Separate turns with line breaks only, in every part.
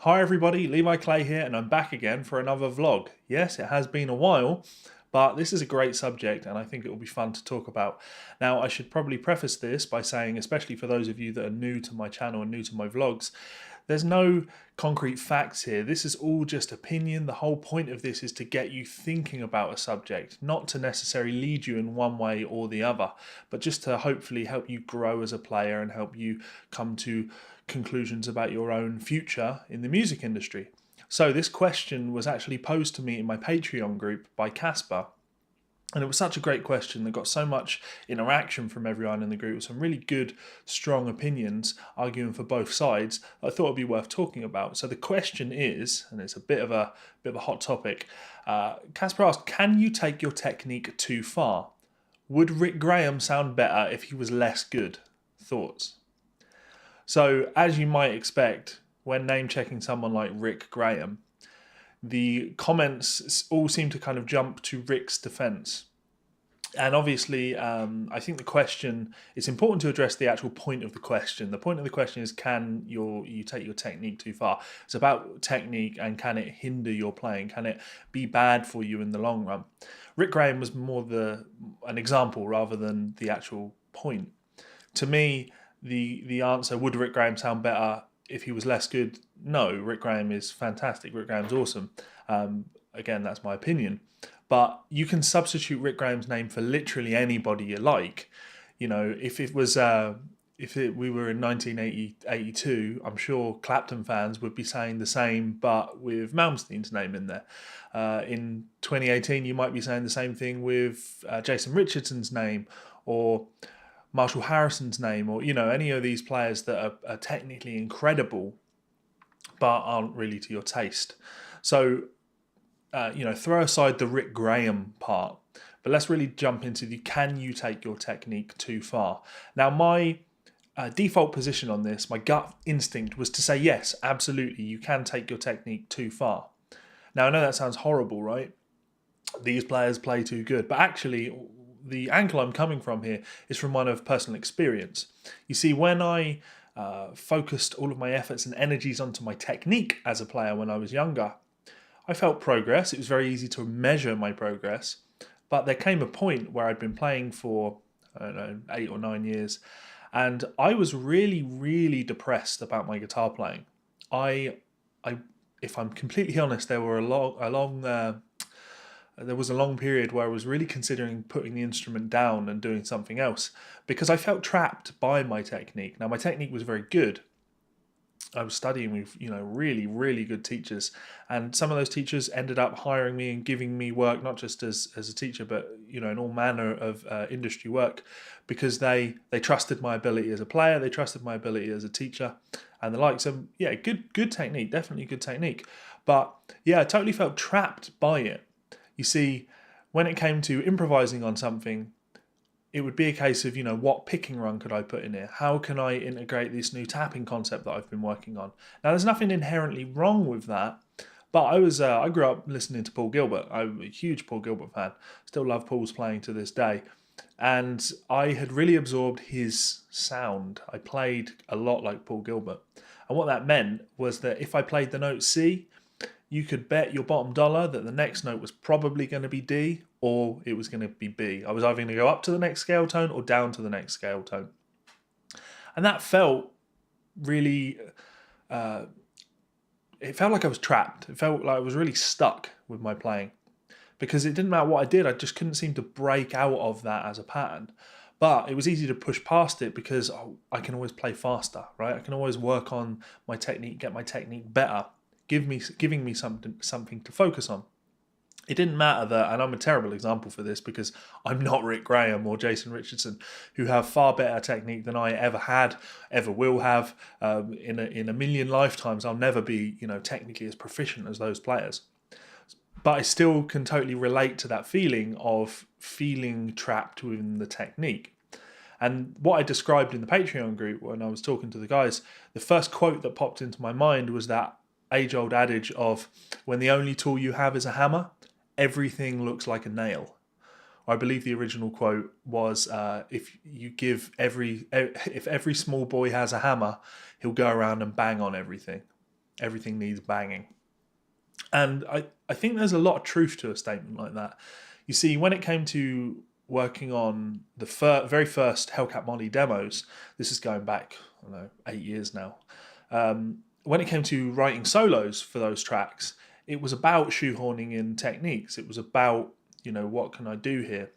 Hi everybody, Levi Clay here, and I'm back again for another vlog. Yes, it has been a while, but this is a great subject and I think it will be fun to talk about. Now, I should probably preface this by saying, especially for those of you that are new to my channel and new to my vlogs, there's no concrete facts here. This is all just opinion. The whole point of this is to get you thinking about a subject, not to necessarily lead you in one way or the other, but just to hopefully help you grow as a player and help you come to conclusions about your own future in the music industry. So this question was actually posed to me in my Patreon group by Casper. And it was such a great question that got so much interaction from everyone in the group, some really good, strong opinions arguing for both sides. I thought it'd be worth talking about. So the question is, and it's a bit of a hot topic. Casper asked, "Can you take your technique too far? Would Rick Graham sound better if he was less good?" Thoughts? So as you might expect, when name checking someone like Rick Graham, the comments all seem to kind of jump to Rick's defense. And obviously, I think it's important to address the actual point of the question. The point of the question is, can you take your technique too far? It's about technique and can it hinder your playing? Can it be bad for you in the long run? Rick Graham was more an example rather than the actual point. To me, the answer, would Rick Graham sound better if he was less good? No, Rick Graham is fantastic. Rick Graham's awesome. Again, that's my opinion. But you can substitute Rick Graham's name for literally anybody you like. You know, if we were in 1982, I'm sure Clapton fans would be saying the same, but with Malmsteen's name in there. In 2018, you might be saying the same thing with Jason Richardson's name, or Marshall Harrison's name, or any of these players that are technically incredible but aren't really to your taste. So throw aside the Rick Graham part, but let's really jump into can you take your technique too far? Now, my default position on this, my gut instinct was to say yes, absolutely, you can take your technique too far. Now, I know that sounds horrible, right? These players play too good, but actually the angle I'm coming from here is from one of personal experience. You see, when I focused all of my efforts and energies onto my technique as a player when I was younger, I felt progress. It was very easy to measure my progress, but there came a point where I'd been playing for, I don't know, 8 or 9 years, and I was really, really depressed about my guitar playing. If I'm completely honest, there was a long period where I was really considering putting the instrument down and doing something else because I felt trapped by my technique. Now, my technique was very good. I was studying with, really, really good teachers, and some of those teachers ended up hiring me and giving me work, not just as a teacher, but, in all manner of industry work, because they trusted my ability as a player, they trusted my ability as a teacher, and the like. So, yeah, good technique, definitely good technique. But, yeah, I totally felt trapped by it. You see, when it came to improvising on something, it would be a case of, what picking run could I put in here? How can I integrate this new tapping concept that I've been working on? Now, there's nothing inherently wrong with that, but I grew up listening to Paul Gilbert. I'm a huge Paul Gilbert fan. Still love Paul's playing to this day. And I had really absorbed his sound. I played a lot like Paul Gilbert. And what that meant was that if I played the note C, you could bet your bottom dollar that the next note was probably going to be D or it was going to be B. I was either going to go up to the next scale tone or down to the next scale tone. And that felt really, it felt like I was trapped. It felt like I was really stuck with my playing because it didn't matter what I did. I just couldn't seem to break out of that as a pattern. But it was easy to push past it because I can always play faster, right? I can always work on my technique, get my technique better, giving me something to focus on. It didn't matter that, and I'm a terrible example for this because I'm not Rick Graham or Jason Richardson, who have far better technique than I ever had, ever will have. In a million lifetimes, I'll never be, technically as proficient as those players. But I still can totally relate to that feeling of feeling trapped within the technique. And what I described in the Patreon group when I was talking to the guys, the first quote that popped into my mind was that age-old adage of, when the only tool you have is a hammer, everything looks like a nail. I believe the original quote was, if every small boy has a hammer, he'll go around and bang on everything. everything needs banging. And I think there's a lot of truth to a statement like that. You see, when it came to working on the very first Hellcat Molly demos, this is going back, I don't know, 8 years now. When it came to writing solos for those tracks, it was about shoehorning in techniques. It was about, what can I do here?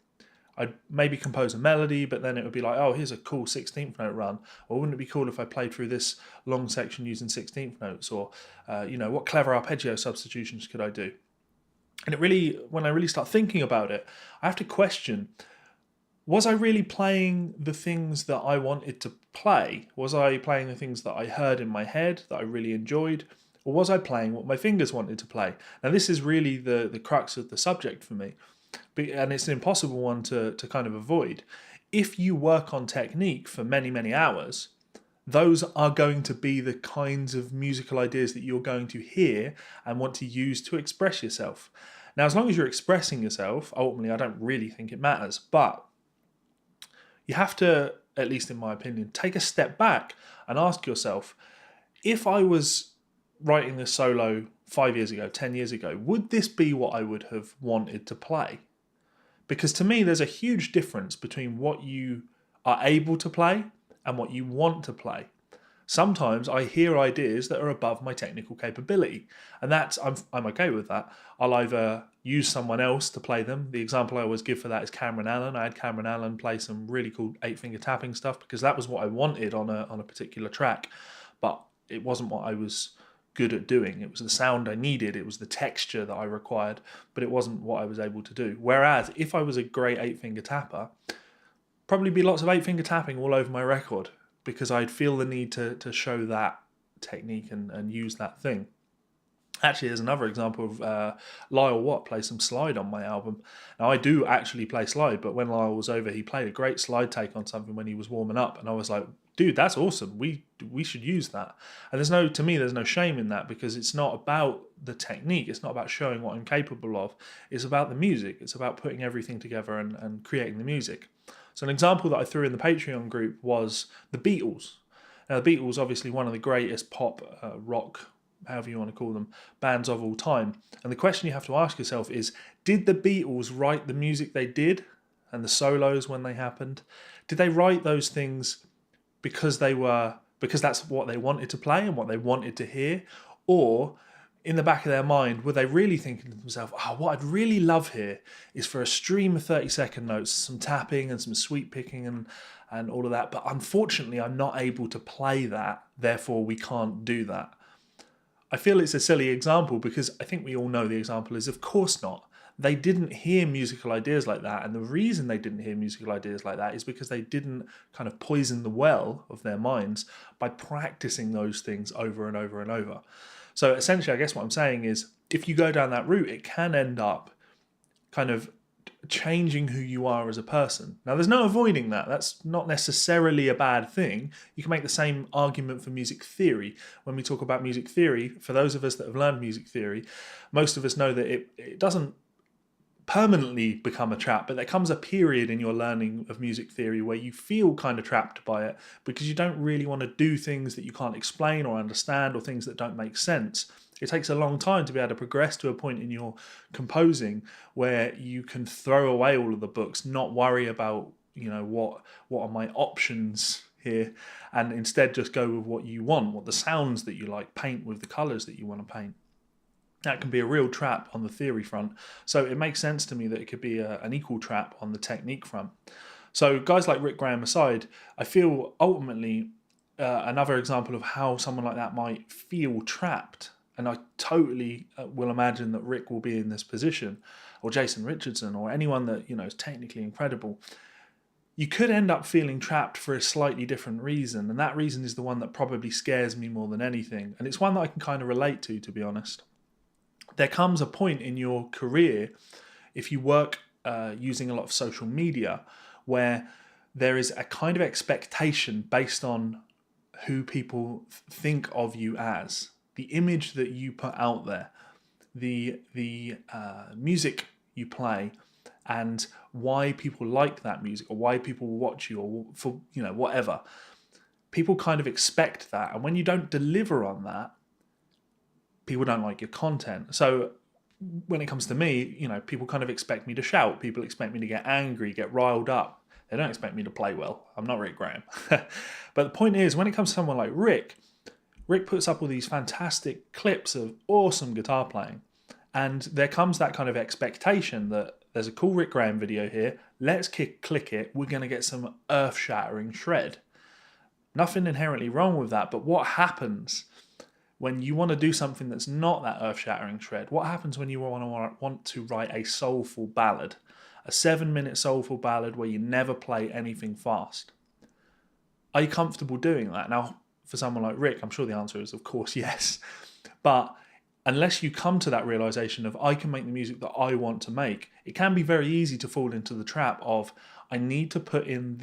I'd maybe compose a melody, but then it would be like, oh, here's a cool 16th note run. Or wouldn't it be cool if I played through this long section using 16th notes? Or, what clever arpeggio substitutions could I do? And when I really start thinking about it, I have to question, was I really playing the things that I wanted to play? Was I playing the things that I heard in my head that I really enjoyed? Or was I playing what my fingers wanted to play? Now, this is really the crux of the subject for me. And it's an impossible one to kind of avoid. If you work on technique for many, many hours, those are going to be the kinds of musical ideas that you're going to hear and want to use to express yourself. Now, as long as you're expressing yourself, ultimately, I don't really think it matters. But you have to, at least in my opinion, take a step back and ask yourself, if I was writing this solo 5 years ago, 10 years ago, would this be what I would have wanted to play? Because to me, there's a huge difference between what you are able to play and what you want to play. Sometimes I hear ideas that are above my technical capability, and I'm okay with that. I'll either use someone else to play them. The example I always give for that is Cameron Allen. I had Cameron Allen play some really cool 8-finger tapping stuff because that was what I wanted on a particular track, but it wasn't what I was good at doing. It was the sound I needed, it was the texture that I required, but it wasn't what I was able to do. Whereas if I was a great 8-finger tapper, probably be lots of 8-finger tapping all over my record because I'd feel the need to show that technique and use that thing. Actually, there's another example of Lyle Watt plays some slide on my album. Now, I do actually play slide, but when Lyle was over, he played a great slide take on something when he was warming up, and I was like, dude, that's awesome. We should use that. And to me, there's no shame in that because it's not about the technique. It's not about showing what I'm capable of. It's about the music. It's about putting everything together and creating the music. So an example that I threw in the Patreon group was the Beatles. Now, the Beatles, obviously one of the greatest pop, rock, however you want to call them, bands of all time. And the question you have to ask yourself is, did the Beatles write the music they did and the solos when they happened? Did they write those things because that's what they wanted to play and what they wanted to hear? Or in the back of their mind, were they really thinking to themselves, what I'd really love here is for a stream of 30-second notes, some tapping and some sweep picking and all of that, but unfortunately I'm not able to play that, therefore we can't do that. I feel it's a silly example because I think we all know the example is, of course not. They didn't hear musical ideas like that, and the reason they didn't hear musical ideas like that is because they didn't kind of poison the well of their minds by practicing those things over and over and over. So essentially, I guess what I'm saying is, if you go down that route, it can end up kind of changing who you are as a person. Now, there's no avoiding that. That's not necessarily a bad thing. You can make the same argument for music theory. When we talk about music theory, for those of us that have learned music theory, most of us know that it doesn't permanently become a trap, but there comes a period in your learning of music theory where you feel kind of trapped by it because you don't really want to do things that you can't explain or understand or things that don't make sense. It takes a long time to be able to progress to a point in your composing where you can throw away all of the books, not worry about, what are my options here, and instead just go with what you want, what the sounds that you like, paint with the colours that you want to paint. That can be a real trap on the theory front. So it makes sense to me that it could be an equal trap on the technique front. So guys like Rick Graham aside, I feel ultimately another example of how someone like that might feel trapped. And I totally will imagine that Rick will be in this position, or Jason Richardson, or anyone that is technically incredible. You could end up feeling trapped for a slightly different reason, and that reason is the one that probably scares me more than anything. And it's one that I can kind of relate to be honest. There comes a point in your career, if you work using a lot of social media, where there is a kind of expectation based on who people think of you as, the image that you put out there, the music you play, and why people like that music or why people watch you or for whatever. People kind of expect that, and when you don't deliver on that, people don't like your content. So when it comes to me, you know, people kind of expect me to shout. People expect me to get angry, get riled up. They don't expect me to play well. I'm not Rick Graham. But the point is, when it comes to someone like Rick puts up all these fantastic clips of awesome guitar playing. And there comes that kind of expectation that there's a cool Rick Graham video here. Let's click it. We're going to get some earth-shattering shred. Nothing inherently wrong with that. But what happens when you want to do something that's not that earth-shattering shred? What happens when you want to write a soulful ballad? A 7-minute soulful ballad where you never play anything fast? Are you comfortable doing that? Now, for someone like Rick, I'm sure the answer is, of course, yes. But unless you come to that realization of, I can make the music that I want to make, it can be very easy to fall into the trap of, I need to put in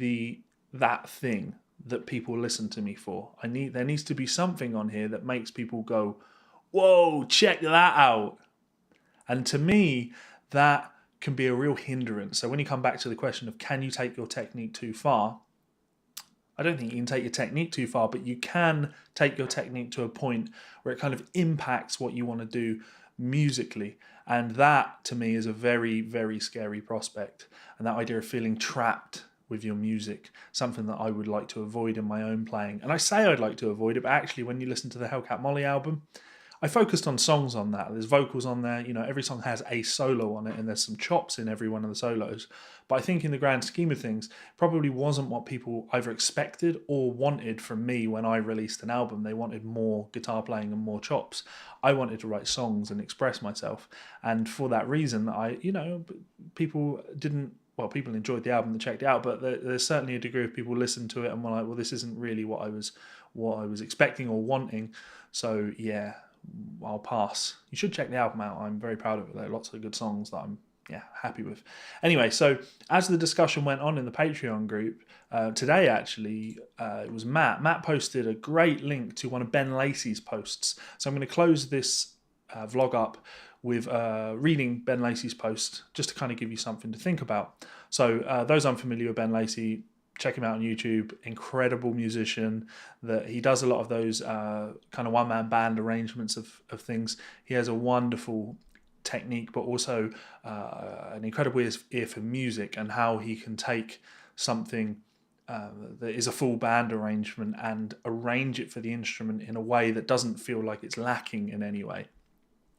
that thing that people listen to me for. There needs to be something on here that makes people go, whoa, check that out. And to me, that can be a real hindrance. So when you come back to the question of, can you take your technique too far? I don't think you can take your technique too far, but you can take your technique to a point where it kind of impacts what you want to do musically. And that, to me, is a very, very scary prospect. And that idea of feeling trapped with your music, something that I would like to avoid in my own playing. And I say I'd like to avoid it, but actually when you listen to the Hellcat Molly album, I focused on songs on that. There's vocals on there. You know, every song has a solo on it, and there's some chops in every one of the solos. But I think in the grand scheme of things, probably wasn't what people either expected or wanted from me when I released an album. They wanted more guitar playing and more chops. I wanted to write songs and express myself. And for that reason, people enjoyed the album and checked it out, but there's certainly a degree of people listened to it and were like, well, this isn't really what I was expecting or wanting. So yeah, I'll pass. You should check the album out. I'm very proud of it. There are lots of good songs that I'm happy with. Anyway, so as the discussion went on in the Patreon group, today actually, it was Matt. Matt posted a great link to one of Ben Lacey's posts. So I'm going to close this vlog up with reading Ben Lacey's post, just to kind of give you something to think about. So those unfamiliar with Ben Lacey, check him out on YouTube. Incredible musician. That he does a lot of those kind of one-man band arrangements of things. He has a wonderful technique, but also an incredible ear for music, and how he can take something that is a full band arrangement and arrange it for the instrument in a way that doesn't feel like it's lacking in any way.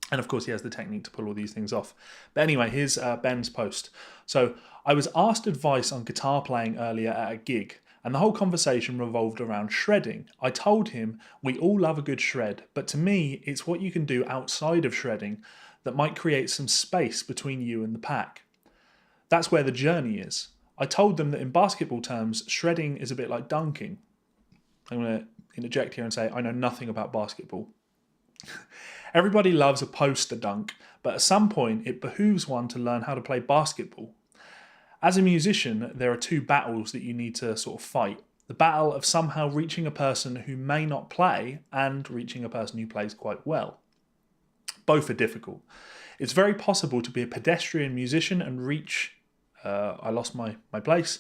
And of course, he has the technique to pull all these things off. But anyway, here's Ben's post. So I was asked advice on guitar playing earlier at a gig, and the whole conversation revolved around shredding. I told him we all love a good shred, but to me, it's what you can do outside of shredding that might create some space between you and the pack. That's where the journey is. I told them that in basketball terms, shredding is a bit like dunking. I'm going to interject here and say I know nothing about basketball. Everybody loves a poster dunk, but at some point it behooves one to learn how to play basketball. As a musician, there are two battles that you need to sort of fight. The battle of somehow reaching a person who may not play and reaching a person who plays quite well. Both are difficult. It's very possible to be a pedestrian musician and reach, I lost my place,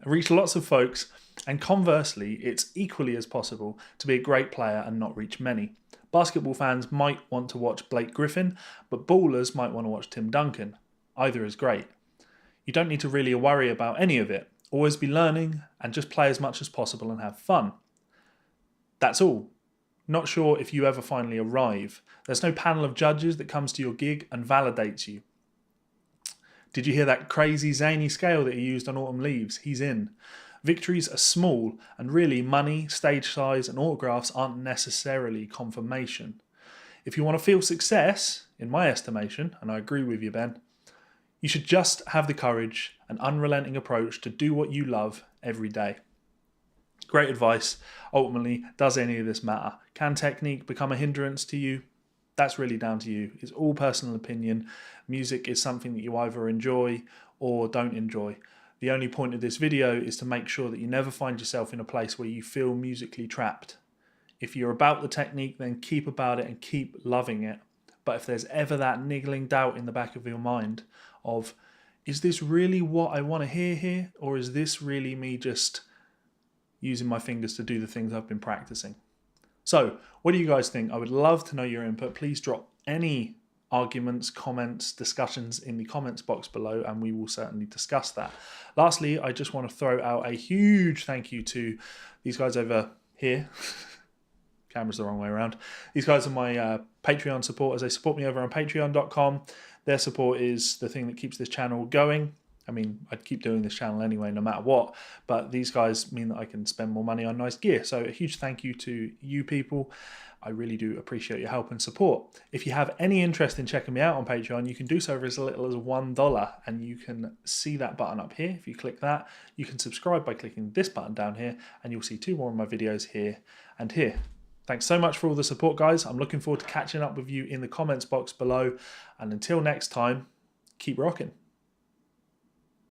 reach lots of folks, and conversely, it's equally as possible to be a great player and not reach many. Basketball fans might want to watch Blake Griffin, but ballers might want to watch Tim Duncan. Either is great. You don't need to really worry about any of it. Always be learning and just play as much as possible and have fun. That's all. Not sure if you ever finally arrive. There's no panel of judges that comes to your gig and validates you. Did you hear that crazy zany scale that he used on Autumn Leaves? He's in. Victories are small, and really money, stage size and autographs aren't necessarily confirmation. If you want to feel success, in my estimation, and I agree with you, Ben, you should just have the courage and unrelenting approach to do what you love every day. Great advice. Ultimately, does any of this matter? Can technique become a hindrance to you? That's really down to you. It's all personal opinion. Music is something that you either enjoy or don't enjoy. The only point of this video is to make sure that you never find yourself in a place where you feel musically trapped. If you're about the technique, then keep about it and keep loving it. But if there's ever that niggling doubt in the back of your mind of, is this really what I want to hear here? Or is this really me just using my fingers to do the things I've been practicing? So what do you guys think? I would love to know your input. Please drop any arguments, comments, discussions in the comments box below, and we will certainly discuss that. Lastly, I just want to throw out a huge thank you to these guys over here. Camera's the wrong way around. These guys are my Patreon supporters. They support me over on patreon.com. Their support is the thing that keeps this channel going. I mean, I'd keep doing this channel anyway, no matter what, but these guys mean that I can spend more money on nice gear. So a huge thank you to you people. I really do appreciate your help and support. If you have any interest in checking me out on Patreon, you can do so for as little as $1, and you can see that button up here. If you click that, you can subscribe by clicking this button down here, and you'll see 2 more of my videos here and here. Thanks so much for all the support, guys. I'm looking forward to catching up with you in the comments box below. And until next time, keep rocking.